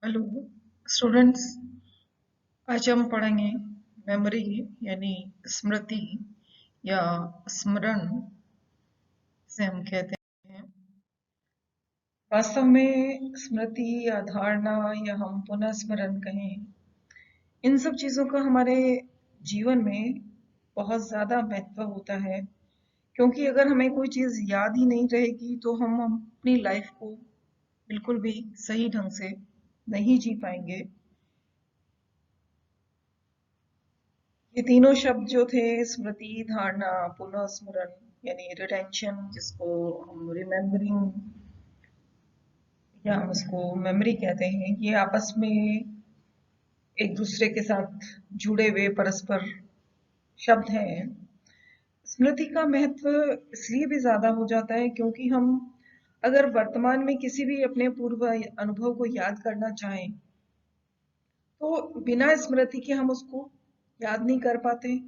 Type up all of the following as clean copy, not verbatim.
Hello students. आज हम पढ़ेंगे मेमोरी यानी स्मृति या स्मरण से हम कहते हैं। वास्तव में स्मृति या धारणा या हम पुनः स्मरण कहें, इन सब चीज़ों का हमारे जीवन में बहुत ज़्यादा महत्व होता है, क्योंकि अगर हमें कोई चीज़ याद ही नहीं रहेगी तो हम अपनी लाइफ को बिल्कुल भी सही ढंग से नहीं जी पाएंगे। ये तीनों शब्द जो थे, स्मृति, धारणा, पुनः स्मरण यानी रिटेंशन, जिसको हम रिमेम्बरिंग या हम उसको मेमोरी कहते हैं, ये आपस में एक दूसरे के साथ जुड़े हुए परस्पर शब्द हैं। स्मृति का महत्व इसलिए भी ज्यादा हो जाता है क्योंकि हम अगर वर्तमान में किसी भी अपने पूर्व अनुभव को याद करना चाहें तो बिना स्मृति के हम उसको याद नहीं कर पाते,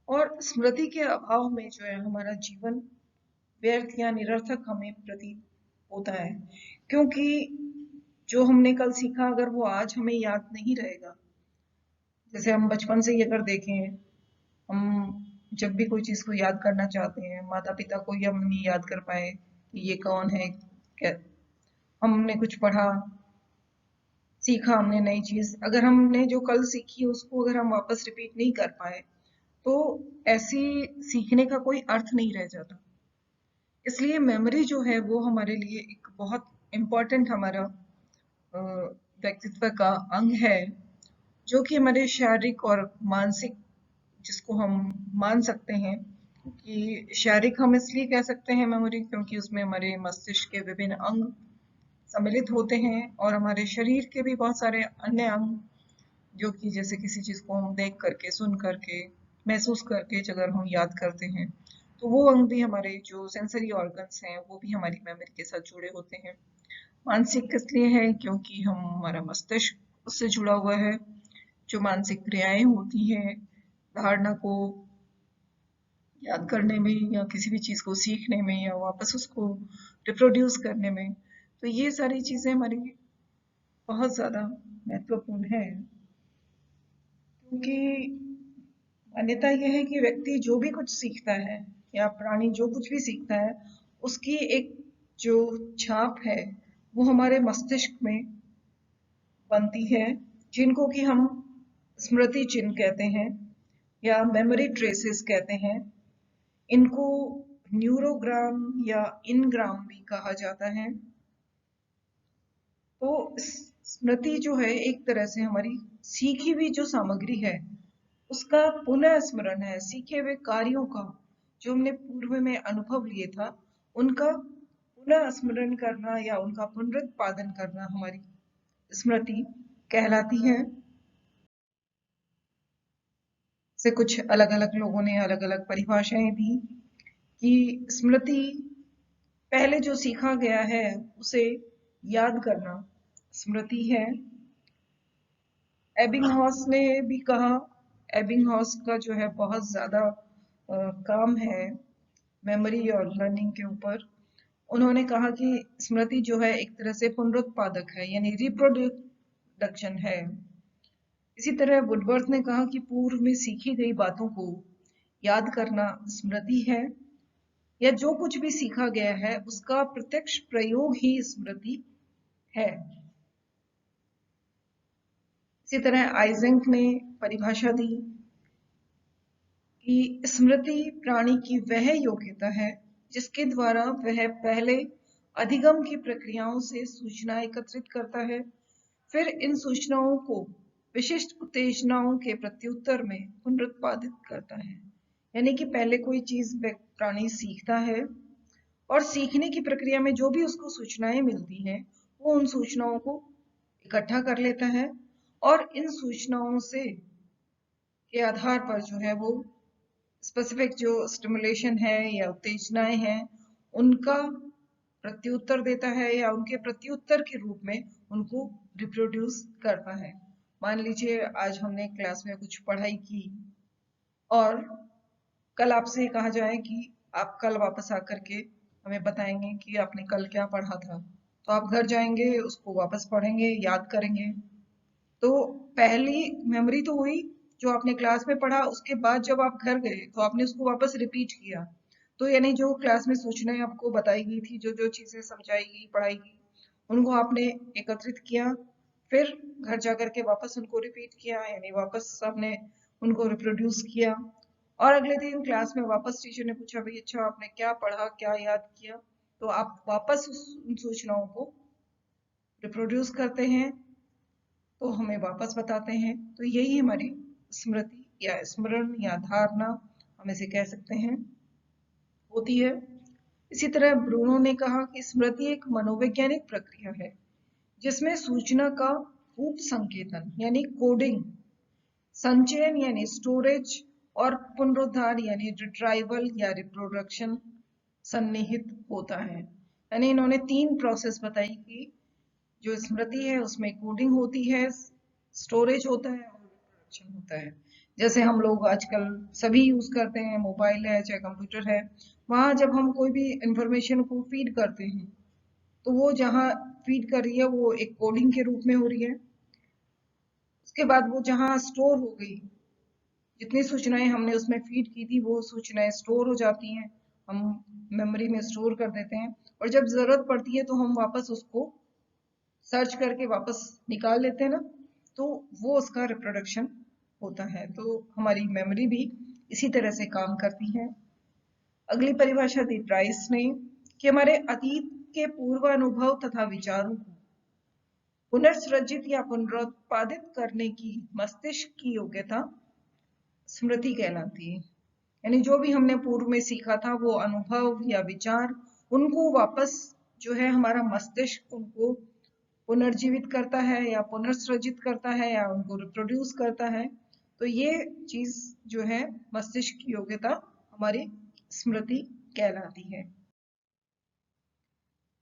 और स्मृति के अभाव में जो है हमारा जीवन व्यर्थ या निरर्थक हमें प्रतीत होता है, क्योंकि जो हमने कल सीखा अगर वो आज हमें याद नहीं रहेगा। जैसे हम बचपन से ही अगर देखें, हम जब भी कोई चीज को याद करना चाहते हैं, माता पिता को ही हम नहीं याद कर पाए कि ये कौन है, क्या हमने कुछ पढ़ा, सीखा हमने नई चीज, अगर हमने जो कल सीखी उसको अगर हम वापस रिपीट नहीं कर पाए तो ऐसी सीखने का कोई अर्थ नहीं रह जाता। इसलिए मेमोरी जो है वो हमारे लिए एक बहुत इम्पोर्टेंट हमारा व्यक्तित्व का अंग है, जो कि हमारे शारीरिक और मानसिक, जिसको हम मान सकते हैं कि शारीरिक हम इसलिए कह सकते हैं मेमोरी क्योंकि उसमें हमारे मस्तिष्क के विभिन्न अंग सम्मिलित होते हैं, और हमारे शरीर के भी बहुत सारे अन्य अंग, जो कि जैसे किसी चीज को हम देख करके, सुन करके, महसूस करके अगर हम याद करते हैं तो वो अंग भी, हमारे जो सेंसरी ऑर्गन्स हैं, वो भी हमारी मेमोरी के साथ जुड़े होते हैं। मानसिक इसलिए है क्योंकि हमारा मस्तिष्क उससे जुड़ा हुआ है। जो मानसिक क्रियाएं होती हैं धारणा को याद करने में या किसी भी चीज को सीखने में या वापस उसको रिप्रोड्यूस करने में, तो ये सारी चीजें हमारी बहुत ज्यादा महत्वपूर्ण है। क्योंकि मान्यता यह है कि व्यक्ति जो भी कुछ सीखता है या प्राणी जो कुछ भी सीखता है, उसकी एक जो छाप है वो हमारे मस्तिष्क में बनती है, जिनको कि हम स्मृति चिन्ह कहते हैं या मेमोरी ट्रेसेस कहते हैं। इनको न्यूरोग्राम या इनग्राम भी कहा जाता है। तो स्मृति जो है एक तरह से हमारी सीखी हुई जो सामग्री है उसका पुनः स्मरण है, सीखे हुए कार्यों का, जो हमने पूर्व में अनुभव लिए था उनका पुनः स्मरण करना या उनका पुनरुत्पादन करना हमारी स्मृति कहलाती है। से कुछ अलग अलग लोगों ने अलग अलग परिभाषाएं दी कि स्मृति पहले जो सीखा गया है उसे याद करना स्मृति है। एबिंगहॉस ने भी कहा, एबिंगहॉस का जो है बहुत ज्यादा काम है मेमोरी और लर्निंग के ऊपर। उन्होंने कहा कि स्मृति जो है एक तरह से पुनरुत्पादक है यानी रिप्रोडक्शन है। इसी तरह वुडवर्थ ने कहा कि पूर्व में सीखी गई बातों को याद करना स्मृति है, या जो कुछ भी सीखा गया है उसका प्रत्यक्ष प्रयोग ही स्मृति है। इसी तरह आइजेंक ने परिभाषा दी कि स्मृति प्राणी की वह योग्यता है जिसके द्वारा वह पहले अधिगम की प्रक्रियाओं से सूचना एकत्रित करता है, फिर इन सूचनाओं को विशिष्ट उत्तेजनाओं के प्रत्युत्तर में पुनरुत्पादित करता है। यानी कि पहले कोई चीज प्राणी सीखता है और सीखने की प्रक्रिया में जो भी उसको सूचनाएं मिलती हैं वो उन सूचनाओं को इकट्ठा कर लेता है, और इन सूचनाओं से के आधार पर जो है वो स्पेसिफिक जो स्टिमुलेशन है या उत्तेजनाएं हैं उनका प्रत्युत्तर देता है या उनके प्रत्युत्तर के रूप में उनको रिप्रोड्यूस करता है। मान लीजिए आज हमने क्लास में कुछ पढ़ाई की और कल आपसे कहा जाए कि आप कल वापस आकर के हमें बताएंगे कि आपने कल क्या पढ़ा था, तो आप घर जाएंगे, उसको वापस पढ़ेंगे, याद करेंगे। तो पहली मेमोरी तो हुई जो आपने क्लास में पढ़ा, उसके बाद जब आप घर गए तो आपने उसको वापस रिपीट किया। तो यानी जो क्लास में सूचनाएं आपको बताई गई थी, जो जो चीजें समझाई गई, पढ़ाई गई, उनको आपने एकत्रित किया, फिर घर जाकर के वापस उनको रिपीट किया, यानी वापस आपने उनको रिप्रोड्यूस किया। और अगले दिन क्लास में वापस टीचर ने पूछा, भाई अच्छा आपने क्या पढ़ा, क्या याद किया, तो आप वापस उन सूचनाओं को रिप्रोड्यूस करते हैं, तो हमें वापस बताते हैं। तो यही हमारी स्मृति या स्मरण या धारणा हम इसे कह सकते हैं होती है। इसी तरह ब्रूनो ने कहा कि स्मृति एक मनोवैज्ञानिक प्रक्रिया है जिसमें सूचना का उप संकेतन यानी कोडिंग, संचयन यानी स्टोरेज और पुनरुद्धार यानी रिट्राइवल या रिप्रोडक्शन सन्निहित होता है। यानी इन्होंने 3 प्रोसेस बताई कि जो स्मृति है उसमें कोडिंग होती है, स्टोरेज होता है और रिप्रोडक्शन होता है। जैसे हम लोग आजकल सभी यूज करते हैं, मोबाइल है चाहे कंप्यूटर है, वहां जब हम कोई भी इंफॉर्मेशन को फीड करते हैं तो वो जहां फीड कर रही है वो एक कोडिंग के रूप में हो रही है। उसके बाद वो जहां स्टोर हो गई, जितनी सूचनाएं हमने उसमें फीड की थी वो सूचनाएं स्टोर हो जाती हैं, हम मेमोरी में स्टोर कर देते हैं, और जब जरूरत पड़ती है तो हम वापस उसको सर्च करके वापस निकाल लेते हैं ना, तो वो उसका रिप्रोडक्शन होता है। तो हमारी मेमोरी भी इसी तरह से काम करती है। अगली परिभाषा दी प्राइस ने कि हमारे अतीत के पूर्वानुभव तथा विचारों को पुनर्सृजित या पुनरुत्पादित करने की मस्तिष्क की योग्यता स्मृति कहलाती है। यानी जो भी हमने पूर्व में सीखा था वो अनुभव या विचार, उनको वापस जो है हमारा मस्तिष्क उनको पुनर्जीवित करता है या पुनर्सृजित करता है या उनको रिप्रोड्यूस करता है। तो ये चीज जो है मस्तिष्क की योग्यता हमारी स्मृति कहलाती है।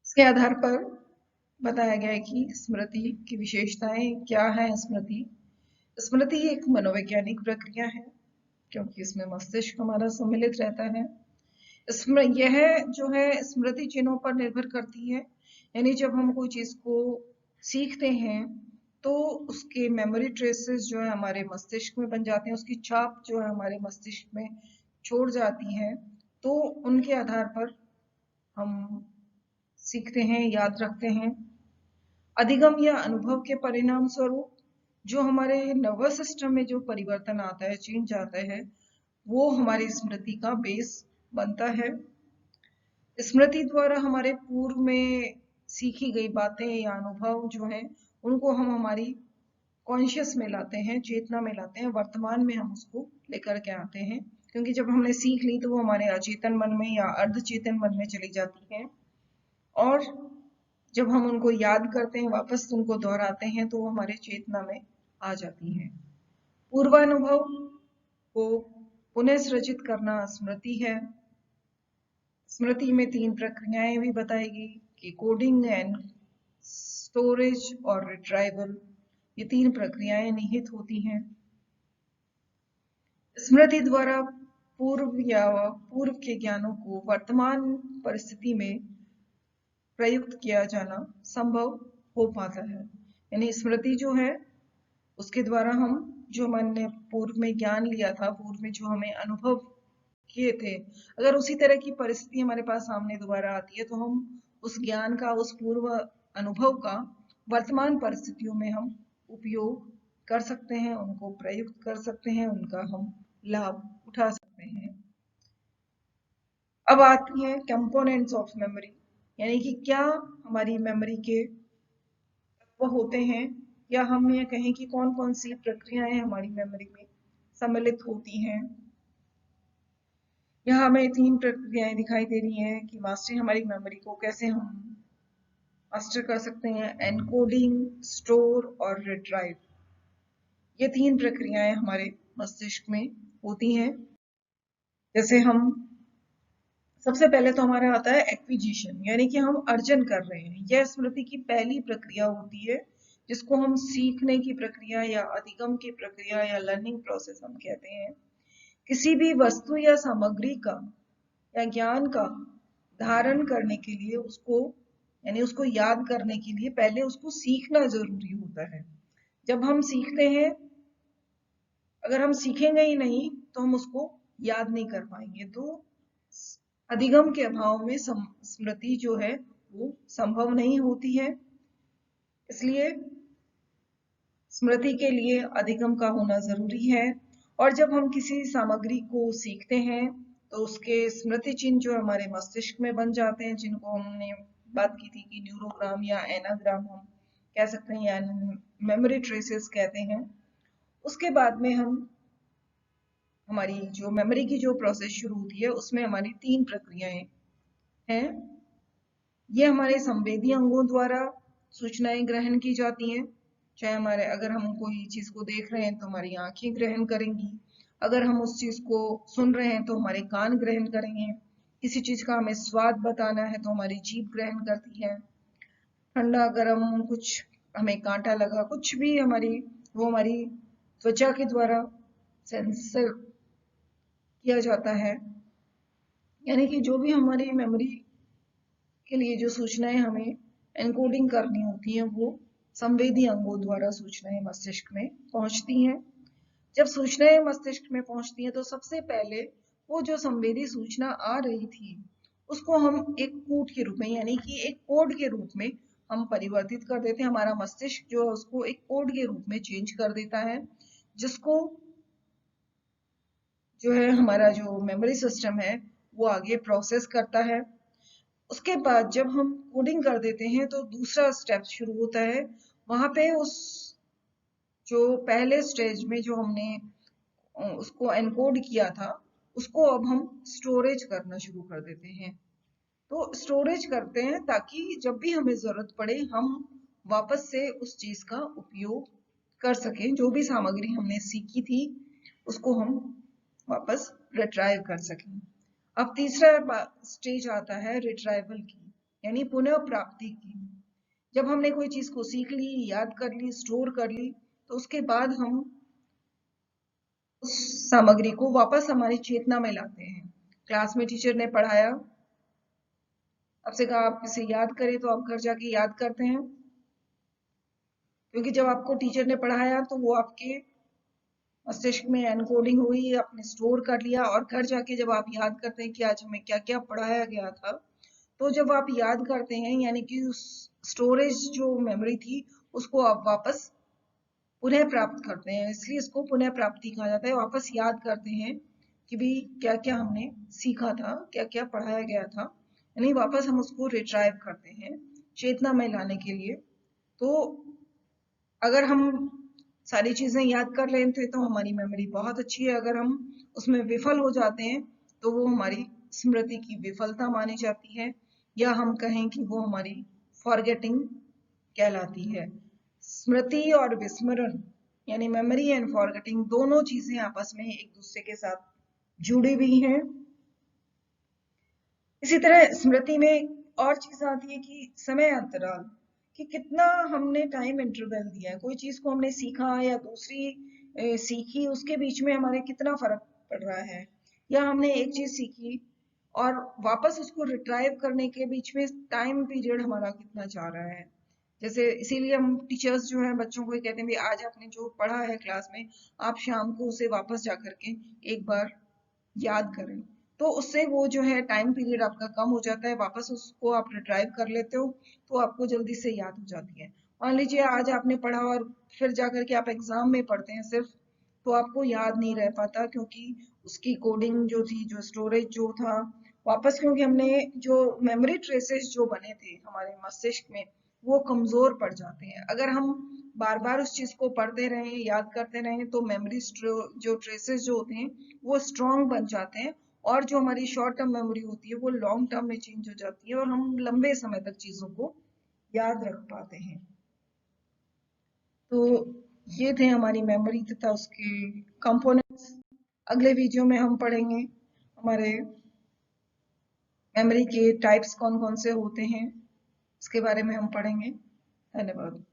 इसके आधार पर बताया गया है कि स्मृति की विशेषताएं क्या है। स्मृति स्मृति एक मनोवैज्ञानिक प्रक्रिया है क्योंकि इसमें मस्तिष्क हमारा सम्मिलित रहता है। इसमें यह जो है स्मृति चिन्हों पर निर्भर करती है, यानी जब हम कोई चीज को सीखते हैं तो उसके मेमोरी ट्रेसेस जो है हमारे मस्तिष्क में बन जाते हैं, उसकी छाप जो है हमारे मस्तिष्क में छोड़ जाती है। तो उनके आधार पर हम सीखते हैं, याद रखते हैं। अधिगम या अनुभव के परिणाम स्वरूप जो हमारे नर्वस सिस्टम में जो परिवर्तन आता है, चेंज आता है, वो हमारी स्मृति का बेस बनता है। स्मृति द्वारा हमारे पूर्व में सीखी गई बातें या अनुभव जो है उनको हम हमारी कॉन्शियस में लाते हैं, चेतना में लाते हैं, वर्तमान में हम उसको लेकर के आते हैं। क्योंकि जब हमने सीख ली तो वो हमारे अचेतन मन में या अर्धचेतन मन में चली जाती है, और जब हम उनको याद करते हैं, वापस उनको दोहराते हैं, तो वो हमारे चेतना में आ जाती हैं। पूर्वानुभव को पुनः सृजित करना स्मृति है। स्मृति में 3 प्रक्रियाएं भी बताई गई कि कोडिंग एंड स्टोरेज और रिट्राइवल, ये 3 प्रक्रियाएं निहित होती हैं। स्मृति द्वारा पूर्व के ज्ञानों को वर्तमान परिस्थिति में प्रयुक्त किया जाना संभव हो पाता है। यानी स्मृति जो है उसके द्वारा हम जो हमने पूर्व में ज्ञान लिया था, पूर्व में जो हमें अनुभव किए थे, अगर उसी तरह की परिस्थिति हमारे पास सामने दोबारा आती है तो हम उस ज्ञान का, उस पूर्व अनुभव का वर्तमान परिस्थितियों में हम उपयोग कर सकते हैं, उनको प्रयुक्त कर सकते हैं, उनका हम लाभ उठा सकते हैं। अब आती है कंपोनेंट्स ऑफ मेमोरी, यानी कि क्या हमारी मेमोरी के तत्व होते हैं, या हम ये कहें कि कौन कौन सी प्रक्रियाएं हमारी मेमोरी में सम्मिलित होती हैं। यहाँ हमें 3 प्रक्रियाएं दिखाई दे रही हैं कि मास्टरिंग हमारी मेमोरी को कैसे हम मास्टर कर सकते हैं। एनकोडिंग, स्टोर और रिट्राइव, ये 3 प्रक्रियाएं हमारे मस्तिष्क में होती हैं। जैसे हम सबसे पहले तो हमारा आता है एक्विजिशन, यानी कि हम अर्जन कर रहे हैं। यह स्मृति की पहली प्रक्रिया होती है जिसको हम सीखने की प्रक्रिया या अधिगम की प्रक्रिया या लर्निंग प्रोसेस हम कहते हैं। किसी भी वस्तु या सामग्री का या ज्ञान का धारण करने के लिए उसको यानी उसको याद करने के लिए पहले उसको सीखना जरूरी होता है। जब हम सीखते हैं, अगर हम सीखेंगे ही नहीं तो हम उसको याद नहीं कर पाएंगे। तो अधिगम के अभाव में स्मृति जो है वो संभव नहीं होती है। इसलिए स्मृति के लिए अधिगम का होना जरूरी है। और जब हम किसी सामग्री को सीखते हैं तो उसके स्मृति चिन्ह जो हमारे मस्तिष्क में बन जाते हैं, जिनको हमने बात की थी कि न्यूरोग्राम या एनाग्राम हम कह सकते हैं, या मेमोरी ट्रेसेस कहते हैं। उसके बाद में हमारी जो मेमोरी की जो प्रोसेस शुरू होती है उसमें हमारी 3 प्रक्रियाएं हैं। ये हमारे संवेदी अंगों द्वारा सूचनाएं ग्रहण की जाती हैं। चाहे हमारे, अगर हम कोई चीज को देख रहे हैं तो हमारी आंखें ग्रहण करेंगी, अगर हम उस चीज को सुन रहे हैं तो हमारे कान ग्रहण करेंगे, किसी चीज का हमें स्वाद बताना है तो हमारी जीभ ग्रहण करती है, ठंडा गर्म कुछ हमें कांटा लगा कुछ भी वो हमारी त्वचा के द्वारा सेंसर किया जाता है। यानी कि जो भी हमारी मेमोरी के लिए जो सूचनाएं हमें एनकोडिंग करनी होती हैं वो संवेदी अंगों द्वारा सूचनाएं मस्तिष्क में पहुंचती हैं। जब सूचनाएं मस्तिष्क में पहुंचती हैं तो सबसे पहले वो जो संवेदी सूचना आ रही थी उसको हम एक कोड के रूप में, यानी कि एक कोड के रूप में हम परिवर्तित कर देते हैं। हमारा मस्तिष्क जो है उसको एक कोड के रूप में चेंज कर देता है, जिसको जो है हमारा जो मेमोरी सिस्टम है वो आगे प्रोसेस करता है। उसके बाद जब हम कोडिंग कर देते हैं तो दूसरा स्टेप शुरू होता है। वहां पे उस जो पहले स्टेज में जो हमने उसको एनकोड किया था उसको अब हम स्टोरेज करना शुरू कर देते हैं। तो स्टोरेज करते हैं ताकि जब भी हमें जरूरत पड़े हम वापस से उस चीज का उपयोग कर सकें, जो भी सामग्री हमने सीखी थी उसको हम वापस रिट्राइव कर सकें। अब तीसरा स्टेज आता है रिट्राइवल की, यानी पुनः प्राप्ति की। जब हमने कोई चीज को सीख ली, याद कर ली, स्टोर कर ली, तो उसके बाद हम उस सामग्री को वापस हमारी चेतना में लाते हैं। क्लास में टीचर ने पढ़ाया, आपसे कहा आप इसे याद करें, तो आप घर जाके याद करते हैं, क्योंकि जब आपको टीचर ने पढ़ाया तो वो आपके मस्तिष्क में एनकोडिंग हुई, आपने स्टोर कर लिया, और घर जाके जब आप याद करते हैं कि आज हमें क्या क्या पढ़ाया गया था, तो जब आप याद करते हैं यानी कि उस स्टोरेज जो मेमोरी थी उसको आप वापस पुनः प्राप्त करते हैं। इसलिए इसको पुनः प्राप्ति कहा जाता है। वापस याद करते हैं कि भी क्या क्या हमने सीखा था, क्या क्या पढ़ाया गया था, यानी वापस हम उसको रिट्राइव करते हैं चेतना में लाने के लिए। तो अगर हम सारी चीजें याद कर लेते तो हमारी मेमोरी बहुत अच्छी है। अगर हम उसमें विफल हो जाते हैं तो वो हमारी स्मृति की विफलता मानी जाती है, या हम कहें कि वो हमारी फॉरगेटिंग कहलाती है। स्मृति और विस्मरण यानी मेमोरी एंड फॉरगेटिंग दोनों चीजें आपस में एक दूसरे के साथ जुड़ी हुई हैं। इसी तरह स्मृति में और चीज आती है कि समय अंतराल, कि कितना हमने टाइम इंटरवल दिया है। कोई चीज को हमने सीखा या दूसरी सीखी, उसके बीच में हमारे कितना फर्क पड़ रहा है, या हमने एक चीज सीखी और वापस उसको रिट्राइव करने के बीच में टाइम पीरियड हमारा कितना जा रहा है। जैसे इसीलिए हम टीचर्स जो है बच्चों को कहते हैं भी आज आपने जो पढ़ा है क्लास में, आप शाम को उसे वापस जा करके एक बार याद करें। तो उससे वो जो है टाइम पीरियड आपका कम हो जाता है, वापस उसको आप रिट्राइव कर लेते हो तो आपको जल्दी से याद हो जाती है। मान लीजिए आज आपने पढ़ा और फिर जाकर के आप एग्जाम में पढ़ते हैं सिर्फ, तो आपको याद नहीं रह पाता, क्योंकि उसकी कोडिंग जो थी, जो स्टोरेज जो था, वापस क्योंकि हमने जो मेमोरी ट्रेसेस जो बने थे हमारे मस्तिष्क में वो कमजोर पड़ जाते हैं। अगर हम बार बार उस चीज को पढ़ते रहें, याद करते रहें, तो मेमोरी जो ट्रेसेस जो होते हैं वो स्ट्रॉन्ग बन जाते हैं, और जो हमारी शॉर्ट टर्म मेमोरी होती है वो लॉन्ग टर्म में चेंज हो जाती है और हम लंबे समय तक चीजों को याद रख पाते हैं। तो ये थे हमारी मेमोरी तथा उसके कंपोनेंट्स। अगले वीडियो में हम पढ़ेंगे हमारे मेमोरी के टाइप्स कौन कौन से होते हैं, इसके बारे में हम पढ़ेंगे। धन्यवाद।